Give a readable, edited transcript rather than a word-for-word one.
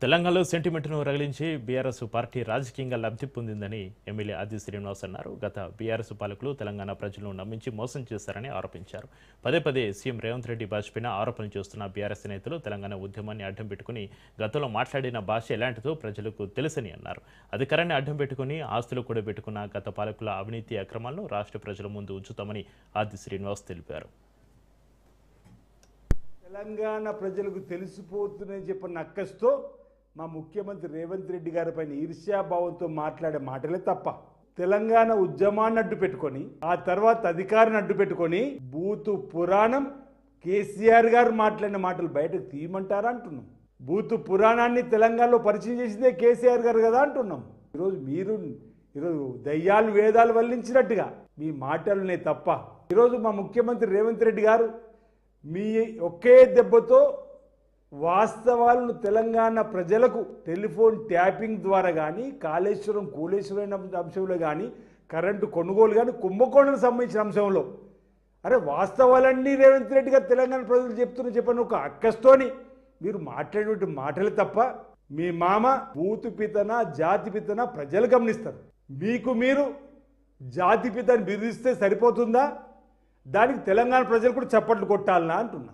తెలంగాణలో సెంటిమెంట్ను రగిలించి BRS party రాజకీయంగా లబ్ధి పొందిందని ఎమ్మెల్యే ఆది శ్రీనివాస్ అన్నారు. గత బీఆర్ఎస్ పాలకులు తెలంగాణ ప్రజలను నమ్మించి మోసం చేశారని ఆరోపించారు. పదే పదే సీఎం రేవంత్ రెడ్డి భాషపైన ఆరోపణలు చేస్తున్న బీఆర్ఎస్ నేతలు తెలంగాణ ఉద్యమాన్ని అడ్డం పెట్టుకుని గతంలో మాట్లాడిన భాష ఎలాంటిదో ప్రజలకు తెలుసని అన్నారు. అధికారాన్ని అడ్డం పెట్టుకుని ఆస్తులు కూడబెట్టుకున్న గత పాలకుల అవినీతి అక్రమాలను రాష్ట్ర ప్రజల ముందు ఉంచుతామని ఆది శ్రీనివాస్ తెలిపారు. తెలంగాణ ప్రజలకు తెలిసిపోతుందని చెప్పిన నక్కస్తో మా ముఖ్యమంత్రి రేవంత్ రెడ్డి గారి పైన ఈర్ష్యాభావంతో మాట్లాడే మాటలే తప్ప తెలంగాణ ఉద్యమాన్ని అడ్డు పెట్టుకొని ఆ తర్వాత అధికారాన్ని అడ్డు పెట్టుకొని బూతు పురాణం కేసీఆర్ గారు మాట్లాడిన మాటలు బయటకు తీయమంటారా అంటున్నాం. బూతు పురాణాన్ని తెలంగాణలో పరిచయం చేసిందే కేసీఆర్ గారు కదా అంటున్నాం. ఈరోజు దయ్యాలు వేదాలు వల్లించినట్టుగా మీ మాటలనే తప్ప ఈరోజు మా ముఖ్యమంత్రి రేవంత్ రెడ్డి గారు మీ ఒకే దెబ్బతో వాస్తవాలను తెలంగాణ ప్రజలకు టెలిఫోన్ ట్యాపింగ్ ద్వారా కానీ కూలేశ్వరం అంశంలో కానీ కరెంటు కొనుగోలు కానీ కుంభకోణానికి సంబంధించిన అంశంలో వాస్తవాలన్నీ రేవంత్ రెడ్డి గారు తెలంగాణ ప్రజలు చెప్పని ఒక అక్కస్తోని మీరు మాట్లాడేటువంటి మాటలు తప్ప మీ మామ బూతు పితన జాతి పితన ప్రజలు గమనిస్తారు. మీరు జాతి పితని బిరుదిస్తే సరిపోతుందా? దానికి తెలంగాణ ప్రజలు కూడా చప్పట్లు కొట్టాలనా అంటున్నా.